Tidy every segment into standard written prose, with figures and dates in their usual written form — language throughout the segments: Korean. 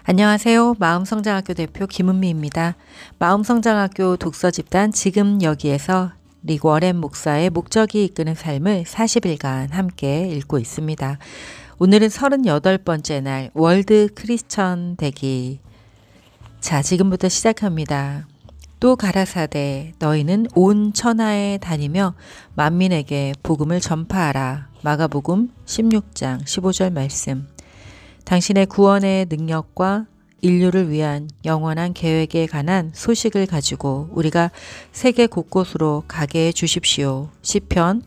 안녕하세요. 마음성장학교 대표 김은미입니다. 마음성장학교 독서집단 지금 여기에서 릭 워렌 목사의 목적이 이끄는 삶을 40일간 함께 읽고 있습니다. 오늘은 38번째 날 월드 크리스천 되기. 자, 지금부터 시작합니다. 또 가라사대 너희는 온 천하에 다니며 만민에게 복음을 전파하라. 마가복음 16장 15절 말씀. 당신의 구원의 능력과 인류를 위한 영원한 계획에 관한 소식을 가지고 우리가 세계 곳곳으로 가게 해 주십시오. 시편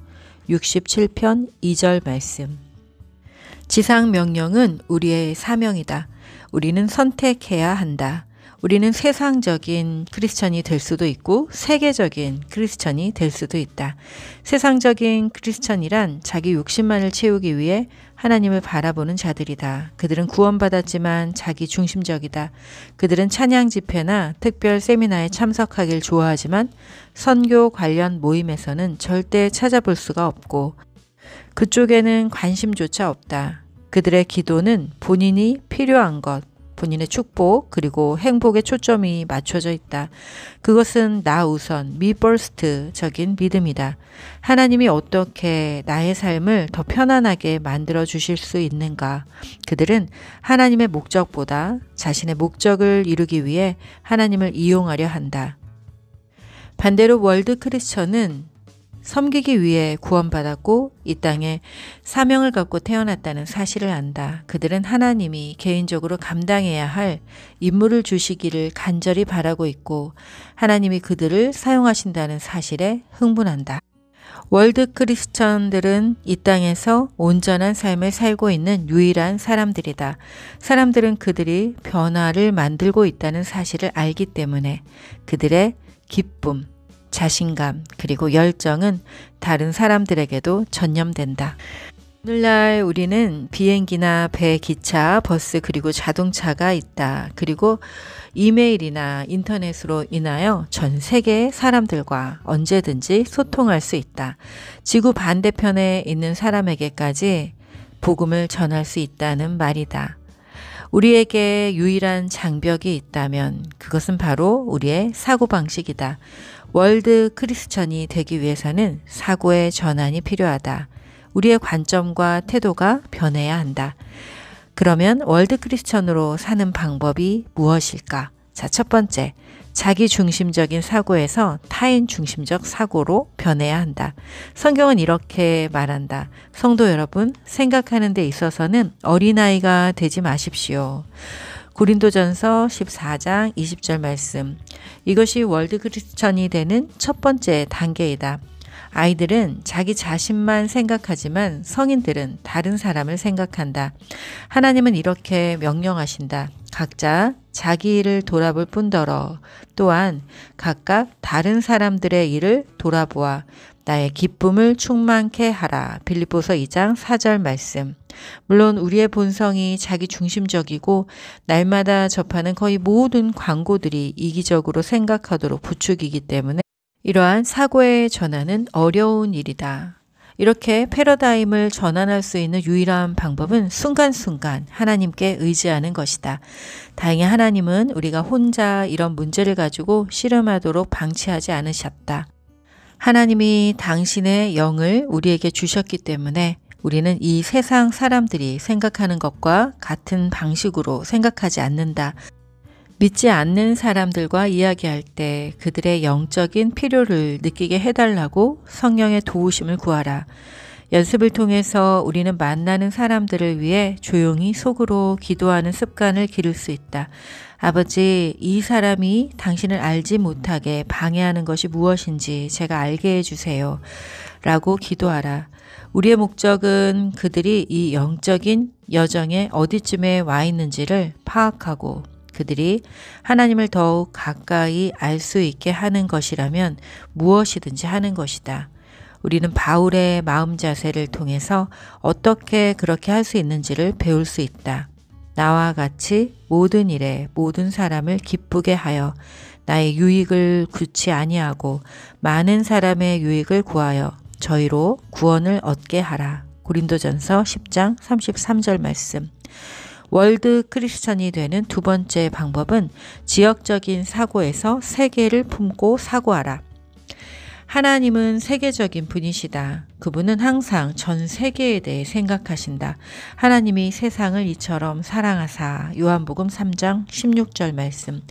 67편 2절 말씀. 지상 명령은 우리의 사명이다. 우리는 선택해야 한다. 우리는 세상적인 크리스천이 될 수도 있고 세계적인 크리스천이 될 수도 있다. 세상적인 크리스천이란 자기 욕심만을 채우기 위해 하나님을 바라보는 자들이다. 그들은 구원받았지만 자기 중심적이다. 그들은 찬양 집회나 특별 세미나에 참석하길 좋아하지만 선교 관련 모임에서는 절대 찾아볼 수가 없고 그쪽에는 관심조차 없다. 그들의 기도는 본인이 필요한 것, 본인의 축복 그리고 행복에 초점이 맞춰져 있다. 그것은 나 우선 미버스트적인 믿음이다. 하나님이 어떻게 나의 삶을 더 편안하게 만들어 주실 수 있는가? 그들은 하나님의 목적보다 자신의 목적을 이루기 위해 하나님을 이용하려 한다. 반대로 월드 크리스천은 섬기기 위해 구원받았고 이 땅에 사명을 갖고 태어났다는 사실을 안다. 그들은 하나님이 개인적으로 감당해야 할 임무를 주시기를 간절히 바라고 있고 하나님이 그들을 사용하신다는 사실에 흥분한다. 월드 크리스천들은 이 땅에서 온전한 삶을 살고 있는 유일한 사람들이다. 사람들은 그들이 변화를 만들고 있다는 사실을 알기 때문에 그들의 기쁨, 자신감 그리고 열정은 다른 사람들에게도 전염된다. 오늘날 우리는 비행기나 배, 기차, 버스 그리고 자동차가 있다. 그리고 이메일이나 인터넷으로 인하여 전 세계의 사람들과 언제든지 소통할 수 있다. 지구 반대편에 있는 사람에게까지 복음을 전할 수 있다는 말이다. 우리에게 유일한 장벽이 있다면 그것은 바로 우리의 사고방식이다. 월드 크리스천이 되기 위해서는 사고의 전환이 필요하다. 우리의 관점과 태도가 변해야 한다. 그러면 월드 크리스천으로 사는 방법이 무엇일까? 자, 첫 번째, 자기 중심적인 사고에서 타인 중심적 사고로 변해야 한다. 성경은 이렇게 말한다. 성도 여러분, 생각하는 데 있어서는 어린아이가 되지 마십시오. 고린도전서 14장 20절 말씀. 이것이 월드 크리스천이 되는 첫 번째 단계이다. 아이들은 자기 자신만 생각하지만 성인들은 다른 사람을 생각한다. 하나님은 이렇게 명령하신다. 각자 자기 일을 돌아볼 뿐더러 또한 각각 다른 사람들의 일을 돌아보아 나의 기쁨을 충만케 하라. 빌립보서 2장 4절 말씀. 물론 우리의 본성이 자기 중심적이고 날마다 접하는 거의 모든 광고들이 이기적으로 생각하도록 부추기기 때문에 이러한 사고의 전환은 어려운 일이다. 이렇게 패러다임을 전환할 수 있는 유일한 방법은 순간순간 하나님께 의지하는 것이다. 다행히 하나님은 우리가 혼자 이런 문제를 가지고 씨름하도록 방치하지 않으셨다. 하나님이 당신의 영을 우리에게 주셨기 때문에 우리는 이 세상 사람들이 생각하는 것과 같은 방식으로 생각하지 않는다. 믿지 않는 사람들과 이야기할 때 그들의 영적인 필요를 느끼게 해달라고 성령의 도우심을 구하라. 연습을 통해서 우리는 만나는 사람들을 위해 조용히 속으로 기도하는 습관을 기를 수 있다. 아버지, 이 사람이 당신을 알지 못하게 방해하는 것이 무엇인지 제가 알게 해주세요. 라고 기도하라. 우리의 목적은 그들이 이 영적인 여정에 어디쯤에 와 있는지를 파악하고 그들이 하나님을 더욱 가까이 알 수 있게 하는 것이라면 무엇이든지 하는 것이다. 우리는 바울의 마음 자세를 통해서 어떻게 그렇게 할 수 있는지를 배울 수 있다. 나와 같이 모든 일에 모든 사람을 기쁘게 하여 나의 유익을 구치 아니하고 많은 사람의 유익을 구하여 저희로 구원을 얻게 하라. 고린도전서 10장 33절 말씀. 월드 크리스천이 되는 두 번째 방법은 지역적인 사고에서 세계를 품고 사고하라. 하나님은 세계적인 분이시다. 그분은 항상 전 세계에 대해 생각하신다. 하나님이 세상을 이처럼 사랑하사. 요한복음 3장 16절 말씀.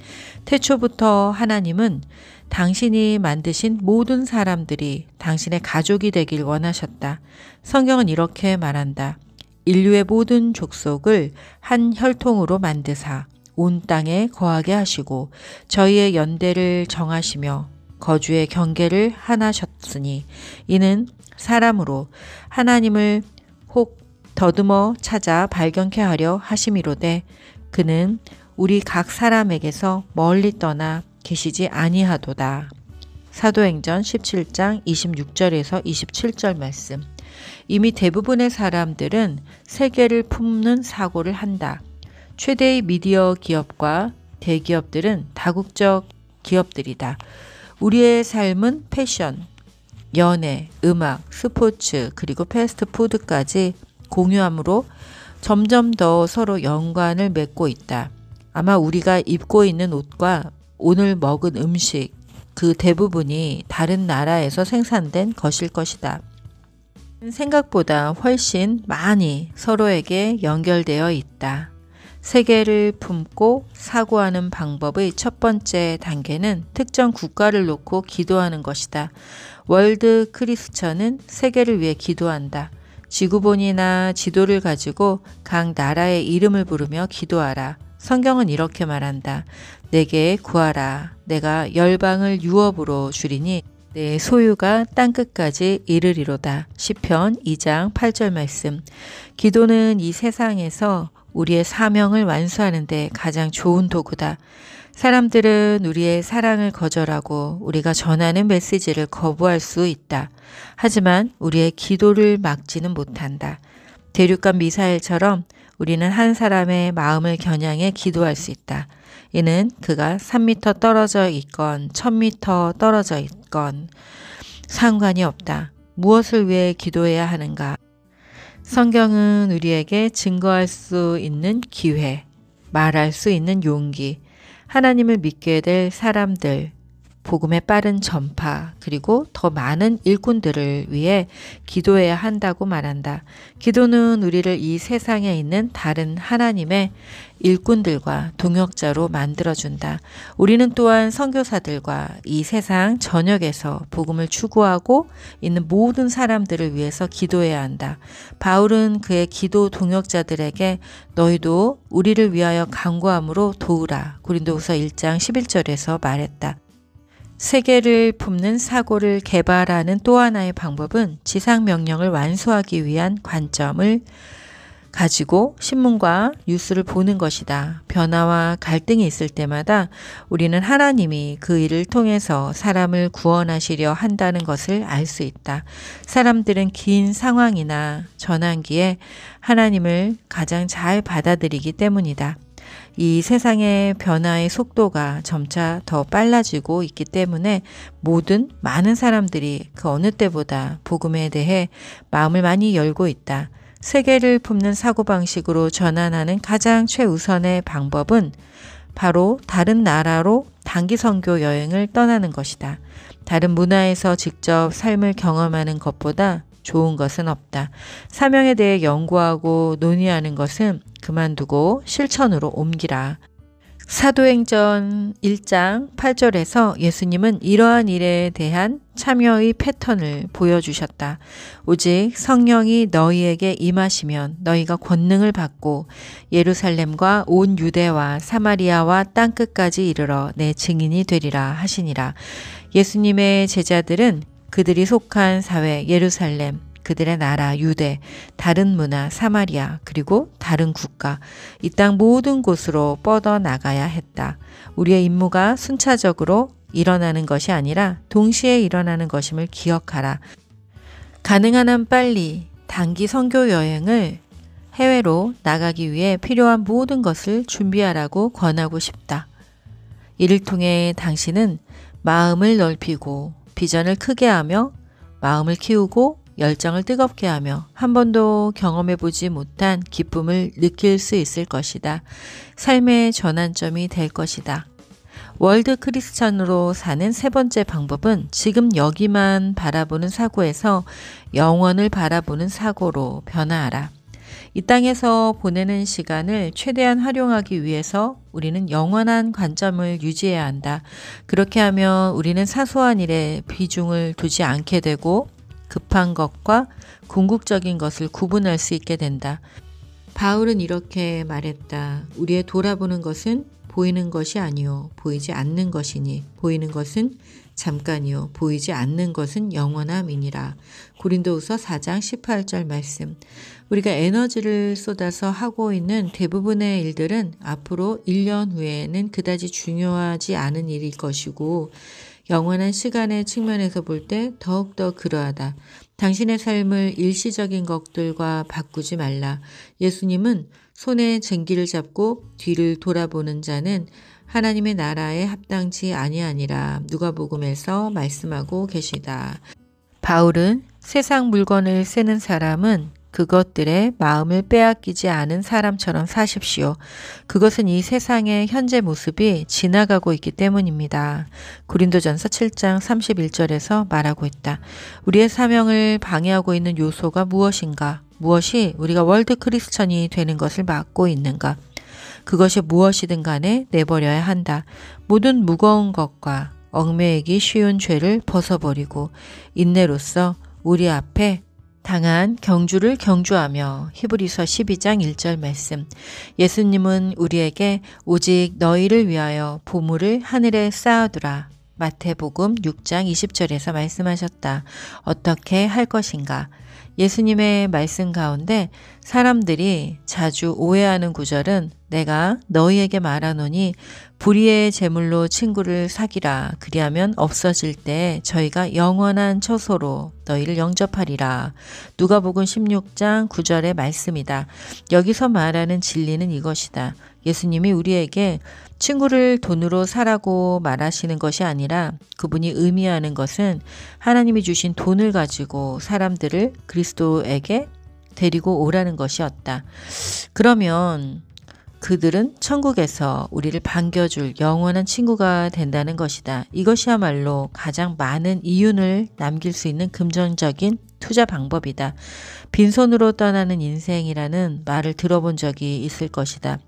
태초부터 하나님은 당신이 만드신 모든 사람들이 당신의 가족이 되길 원하셨다. 성경은 이렇게 말한다. 인류의 모든 족속을 한 혈통으로 만드사 온 땅에 거하게 하시고 저희의 연대를 정하시며 거주의 경계를 하나셨으니 이는 사람으로 하나님을 혹 더듬어 찾아 발견케 하려 하심이로되 그는 우리 각 사람에게서 멀리 떠나 계시지 아니하도다. 사도행전 17장 26절에서 27절 말씀. 이미 대부분의 사람들은 세계를 품는 사고를 한다. 최대의 미디어 기업과 대기업들은 다국적 기업들이다. 우리의 삶은 패션, 연애, 음악, 스포츠, 그리고 패스트푸드까지 공유함으로 점점 더 서로 연관을 맺고 있다. 아마 우리가 입고 있는 옷과 오늘 먹은 음식, 그 대부분이 다른 나라에서 생산된 것일 것이다. 생각보다 훨씬 많이 서로에게 연결되어 있다. 세계를 품고 사고하는 방법의 첫 번째 단계는 특정 국가를 놓고 기도하는 것이다. 월드 크리스천은 세계를 위해 기도한다. 지구본이나 지도를 가지고 각 나라의 이름을 부르며 기도하라. 성경은 이렇게 말한다. 내게 구하라. 내가 열방을 유업으로 주리니 내 소유가 땅끝까지 이르리로다. 시편 2장 8절 말씀. 기도는 이 세상에서 우리의 사명을 완수하는 데 가장 좋은 도구다. 사람들은 우리의 사랑을 거절하고 우리가 전하는 메시지를 거부할 수 있다. 하지만 우리의 기도를 막지는 못한다. 대륙간 미사일처럼 우리는 한 사람의 마음을 겨냥해 기도할 수 있다. 이는 그가 3m 떨어져 있건 1000m 떨어져 있건 상관이 없다. 무엇을 위해 기도해야 하는가? 성경은 우리에게 증거할 수 있는 기회, 말할 수 있는 용기, 하나님을 믿게 될 사람들, 복음의 빠른 전파, 그리고 더 많은 일꾼들을 위해 기도해야 한다고 말한다. 기도는 우리를 이 세상에 있는 다른 하나님의 일꾼들과 동역자로 만들어준다. 우리는 또한 선교사들과 이 세상 전역에서 복음을 추구하고 있는 모든 사람들을 위해서 기도해야 한다. 바울은 그의 기도 동역자들에게 너희도 우리를 위하여 간구함으로 도우라. 고린도후서 1장 11절에서 말했다. 세계를 품는 사고를 개발하는 또 하나의 방법은 지상명령을 완수하기 위한 관점을 가지고 신문과 뉴스를 보는 것이다. 변화와 갈등이 있을 때마다 우리는 하나님이 그 일을 통해서 사람을 구원하시려 한다는 것을 알 수 있다. 사람들은 긴 상황이나 전환기에 하나님을 가장 잘 받아들이기 때문이다. 이 세상의 변화의 속도가 점차 더 빨라지고 있기 때문에 많은 사람들이 그 어느 때보다 복음에 대해 마음을 많이 열고 있다. 세계를 품는 사고방식으로 전환하는 가장 최우선의 방법은 바로 다른 나라로 단기 선교 여행을 떠나는 것이다. 다른 문화에서 직접 삶을 경험하는 것보다 좋은 것은 없다. 사명에 대해 연구하고 논의하는 것은 그만두고 실천으로 옮기라. 사도행전 1장 8절에서 예수님은 이러한 일에 대한 참여의 패턴을 보여주셨다. 오직 성령이 너희에게 임하시면 너희가 권능을 받고 예루살렘과 온 유대와 사마리아와 땅끝까지 이르러 내 증인이 되리라 하시니라. 예수님의 제자들은 그들이 속한 사회 예루살렘, 그들의 나라 유대, 다른 문화 사마리아, 그리고 다른 국가, 이 땅 모든 곳으로 뻗어나가야 했다. 우리의 임무가 순차적으로 일어나는 것이 아니라 동시에 일어나는 것임을 기억하라. 가능한 한 빨리 단기 선교 여행을 해외로 나가기 위해 필요한 모든 것을 준비하라고 권하고 싶다. 이를 통해 당신은 마음을 넓히고 비전을 크게 하며 마음을 키우고 열정을 뜨겁게 하며 한 번도 경험해보지 못한 기쁨을 느낄 수 있을 것이다. 삶의 전환점이 될 것이다. 월드 크리스찬으로 사는 세 번째 방법은 지금 여기만 바라보는 사고에서 영원을 바라보는 사고로 변화하라. 이 땅에서 보내는 시간을 최대한 활용하기 위해서 우리는 영원한 관점을 유지해야 한다. 그렇게 하면 우리는 사소한 일에 비중을 두지 않게 되고 급한 것과 궁극적인 것을 구분할 수 있게 된다. 바울은 이렇게 말했다. 우리의 돌아보는 것은 보이는 것이 아니요 보이지 않는 것이니 보이는 것은 잠깐이요 보이지 않는 것은 영원함이니라. 고린도후서 4장 18절 말씀. 우리가 에너지를 쏟아서 하고 있는 대부분의 일들은 앞으로 1년 후에는 그다지 중요하지 않은 일일 것이고 영원한 시간의 측면에서 볼 때 더욱더 그러하다. 당신의 삶을 일시적인 것들과 바꾸지 말라. 예수님은 손에 쟁기를 잡고 뒤를 돌아보는 자는 하나님의 나라에 합당치 아니하니라. 누가복음에서 말씀하고 계시다. 바울은 세상 물건을 쓰는 사람은 그것들의 마음을 빼앗기지 않은 사람처럼 사십시오. 그것은 이 세상의 현재 모습이 지나가고 있기 때문입니다. 고린도전서 7장 31절에서 말하고 있다. 우리의 사명을 방해하고 있는 요소가 무엇인가? 무엇이 우리가 월드 크리스천이 되는 것을 막고 있는가? 그것이 무엇이든 간에 내버려야 한다. 모든 무거운 것과 얽매이기 쉬운 죄를 벗어버리고 인내로써 우리 앞에 당한 경주를 경주하며. 히브리서 12장 1절 말씀. 예수님은 우리에게 오직 너희를 위하여 보물을 하늘에 쌓아두라. 마태복음 6장 20절에서 말씀하셨다. 어떻게 할 것인가? 예수님의 말씀 가운데 사람들이 자주 오해하는 구절은 내가 너희에게 말하노니 불의의 제물로 친구를 사귀라. 그리하면 없어질 때 저희가 영원한 처소로 너희를 영접하리라. 누가복음 16장 9절의 말씀이다. 여기서 말하는 진리는 이것이다. 예수님이 우리에게 친구를 돈으로 사라고 말하시는 것이 아니라 그분이 의미하는 것은 하나님이 주신 돈을 가지고 사람들을 그리스도에게 데리고 오라는 것이었다. 그러면 그들은 천국에서 우리를 반겨줄 영원한 친구가 된다는 것이다. 이것이야말로 가장 많은 이윤을 남길 수 있는 금전적인 투자 방법이다. 빈손으로 떠나는 인생이라는 말을 들어본 적이 있을 것이다.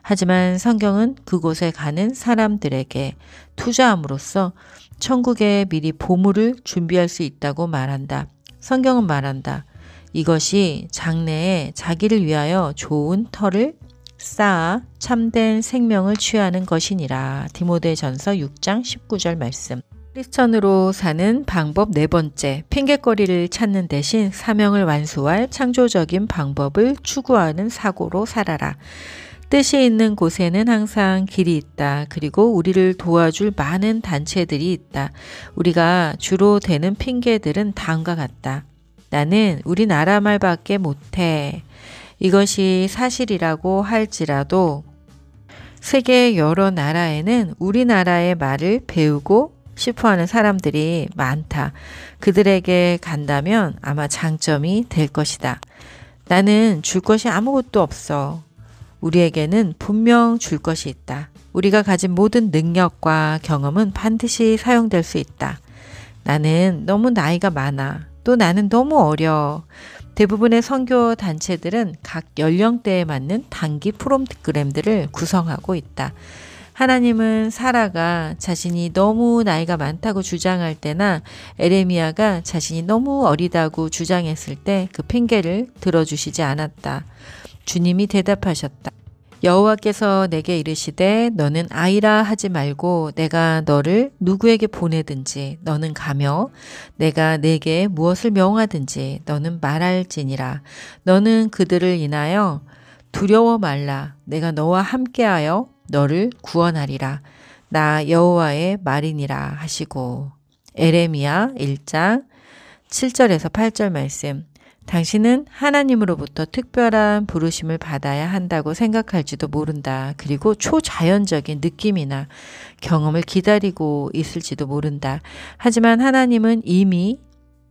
하지만 성경은 그곳에 가는 사람들에게 투자함으로써 천국에 미리 보물을 준비할 수 있다고 말한다. 성경은 말한다. 이것이 장래에 자기를 위하여 좋은 터를 쌓아 참된 생명을 취하는 것이니라. 디모데전서 6장 19절 말씀. 크리스천으로 사는 방법 네 번째, 핑곗거리를 찾는 대신 사명을 완수할 창조적인 방법을 추구하는 사고로 살아라. 뜻이 있는 곳에는 항상 길이 있다. 그리고 우리를 도와줄 많은 단체들이 있다. 우리가 주로 대는 핑계들은 다음과 같다. 나는 우리나라 말밖에 못해. 이것이 사실이라고 할지라도 세계 여러 나라에는 우리나라의 말을 배우고 싶어하는 사람들이 많다. 그들에게 간다면 아마 장점이 될 것이다. 나는 줄 것이 아무것도 없어. 우리에게는 분명 줄 것이 있다. 우리가 가진 모든 능력과 경험은 반드시 사용될 수 있다. 나는 너무 나이가 많아. 또 나는 너무 어려. 대부분의 선교 단체들은 각 연령대에 맞는 단기 프로그램들을 구성하고 있다. 하나님은 사라가 자신이 너무 나이가 많다고 주장할 때나 에레미야가 자신이 너무 어리다고 주장했을 때 그 핑계를 들어주시지 않았다. 주님이 대답하셨다. 여호와께서 내게 이르시되 너는 아이라 하지 말고 내가 너를 누구에게 보내든지 너는 가며 내가 내게 무엇을 명하든지 너는 말할지니라. 너는 그들을 인하여 두려워 말라. 내가 너와 함께하여 너를 구원하리라. 나 여호와의 말이니라 하시고. 에레미야 1장 7절에서 8절 말씀. 당신은 하나님으로부터 특별한 부르심을 받아야 한다고 생각할지도 모른다. 그리고 초자연적인 느낌이나 경험을 기다리고 있을지도 모른다. 하지만 하나님은 이미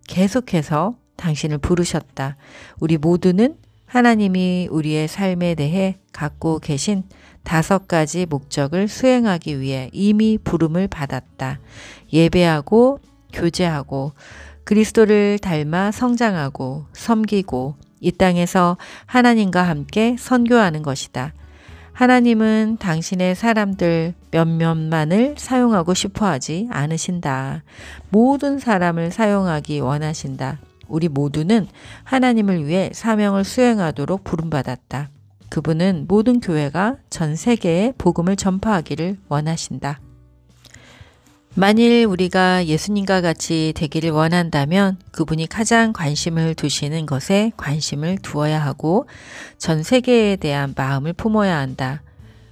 계속해서 당신을 부르셨다. 우리 모두는 하나님이 우리의 삶에 대해 갖고 계신 5가지 목적을 수행하기 위해 이미 부름을 받았다. 예배하고 교제하고 그리스도를 닮아 성장하고 섬기고 이 땅에서 하나님과 함께 선교하는 것이다. 하나님은 당신의 사람들 몇몇만을 사용하고 싶어 하지 않으신다. 모든 사람을 사용하기 원하신다. 우리 모두는 하나님을 위해 사명을 수행하도록 부름받았다. 그분은 모든 교회가 전 세계에 복음을 전파하기를 원하신다. 만일 우리가 예수님과 같이 되기를 원한다면 그분이 가장 관심을 두시는 것에 관심을 두어야 하고 전 세계에 대한 마음을 품어야 한다.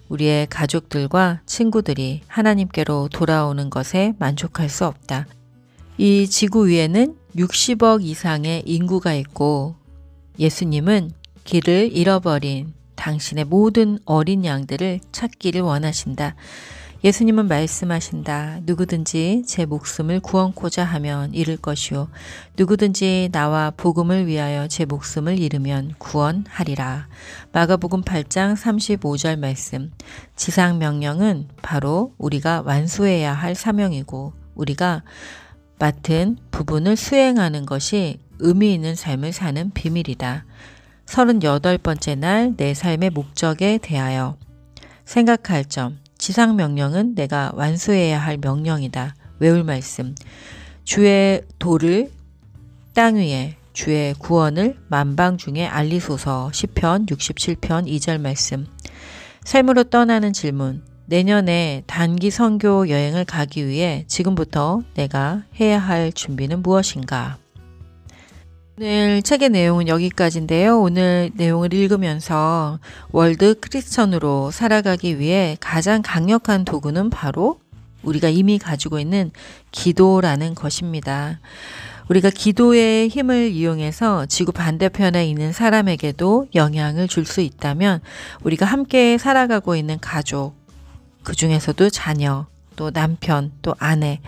우리의 가족들과 친구들이 하나님께로 돌아오는 것에 만족할 수 없다. 이 지구 위에는 60억 이상의 인구가 있고 예수님은 길을 잃어버린 당신의 모든 어린 양들을 찾기를 원하신다. 예수님은 말씀하신다. 누구든지 제 목숨을 구원코자 하면 잃을 것이요 누구든지 나와 복음을 위하여 제 목숨을 잃으면 구원하리라. 마가복음 8장 35절 말씀. 지상 명령은 바로 우리가 완수해야 할 사명이고 우리가 맡은 부분을 수행하는 것이 의미 있는 삶을 사는 비밀이다. 38번째 날 내 삶의 목적에 대하여 생각할 점. 지상 명령은 내가 완수해야 할 명령이다. 외울 말씀. 주의 도를 땅 위에 주의 구원을 만방 중에 알리소서. 시편 67편 2절 말씀. 삶으로 떠나는 질문. 내년에 단기 선교 여행을 가기 위해 지금부터 내가 해야 할 준비는 무엇인가? 오늘 책의 내용은 여기까지인데요. 오늘 내용을 읽으면서 월드 크리스천으로 살아가기 위해 가장 강력한 도구는 바로 우리가 이미 가지고 있는 기도라는 것입니다. 우리가 기도의 힘을 이용해서 지구 반대편에 있는 사람에게도 영향을 줄 수 있다면 우리가 함께 살아가고 있는 가족, 그 중에서도 자녀, 또 남편, 또 아내,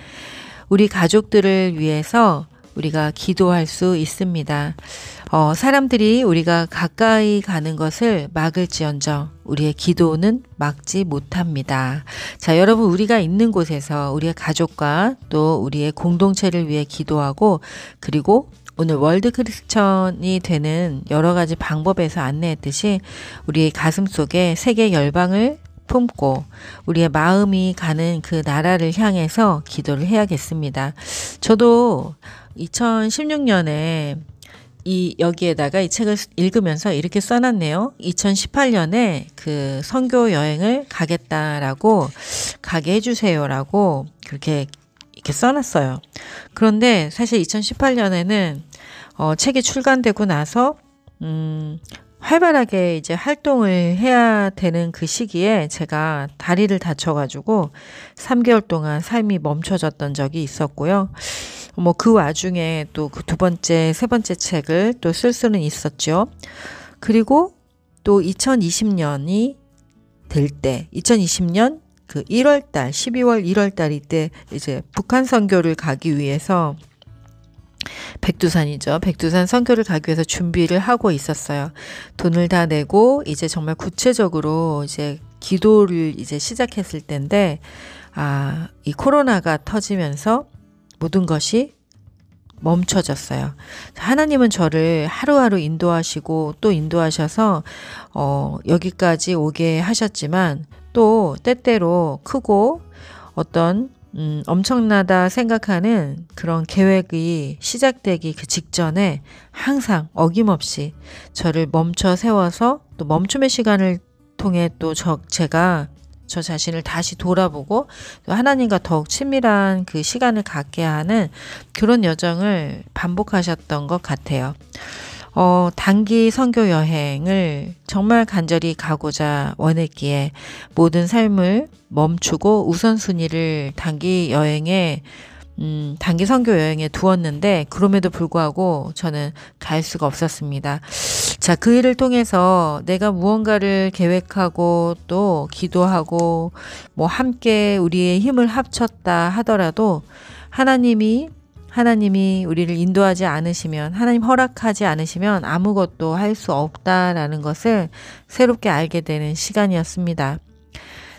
우리 가족들을 위해서 우리가 기도할 수 있습니다. 사람들이 우리가 가까이 가는 것을 막을지언정 우리의 기도는 막지 못합니다. 자, 여러분 우리가 있는 곳에서 우리의 가족과 또 우리의 공동체를 위해 기도하고 그리고 오늘 월드 크리스천이 되는 여러 가지 방법에서 안내했듯이 우리의 가슴 속에 세계 열방을 품고 우리의 마음이 가는 그 나라를 향해서 기도를 해야겠습니다. 저도 2016년에 여기에다가 이 책을 읽으면서 이렇게 써놨네요. 2018년에 그 선교 여행을 가겠다라고 가게 해주세요라고 그렇게 이렇게 써놨어요. 그런데 사실 2018년에는 책이 출간되고 나서 활발하게 이제 활동을 해야 되는 그 시기에 제가 다리를 다쳐가지고 3개월 동안 삶이 멈춰졌던 적이 있었고요. 그 와중에 또 그 2번째, 3번째 책을 또 쓸 수는 있었죠. 그리고 또 2020년이 될 때, 2020년 그 1월달, 12월 1월달 이때 이제 북한 선교를 가기 위해서 백두산이죠. 백두산 선교를 가기 위해서 준비를 하고 있었어요. 돈을 다 내고 이제 정말 구체적으로 이제 기도를 이제 시작했을 때인데, 이 코로나가 터지면서 모든 것이 멈춰졌어요. 하나님은 저를 하루하루 인도하시고 또 인도하셔서 여기까지 오게 하셨지만 또 때때로 크고 어떤 엄청나다 생각하는 그런 계획이 시작되기 그 직전에 항상 어김없이 저를 멈춰 세워서 또 멈춤의 시간을 통해 또 제가 저 자신을 다시 돌아보고 또 하나님과 더욱 친밀한 그 시간을 갖게 하는 그런 여정을 반복하셨던 것 같아요. 단기 선교 여행을 정말 간절히 가고자 원했기에 모든 삶을 멈추고 우선순위를 단기 선교 여행에 두었는데 그럼에도 불구하고 저는 갈 수가 없었습니다. 자, 그 일을 통해서 내가 무언가를 계획하고 또 기도하고 함께 우리의 힘을 합쳤다 하더라도 하나님이 하나님이 우리를 인도하지 않으시면, 하나님 허락하지 않으시면 아무것도 할 수 없다라는 것을 새롭게 알게 되는 시간이었습니다.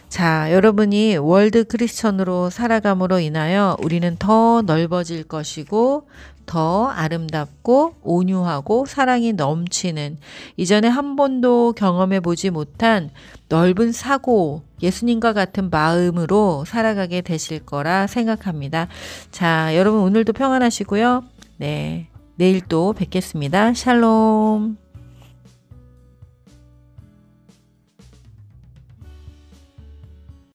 자, 여러분이 월드 크리스천으로 살아감으로 인하여 우리는 더 넓어질 것이고 더 아름답고 온유하고 사랑이 넘치는, 이전에 한 번도 경험해 보지 못한 넓은 사고, 예수님과 같은 마음으로 살아가게 되실 거라 생각합니다. 자, 여러분 오늘도 평안하시고요. 네, 내일 또 뵙겠습니다. 샬롬.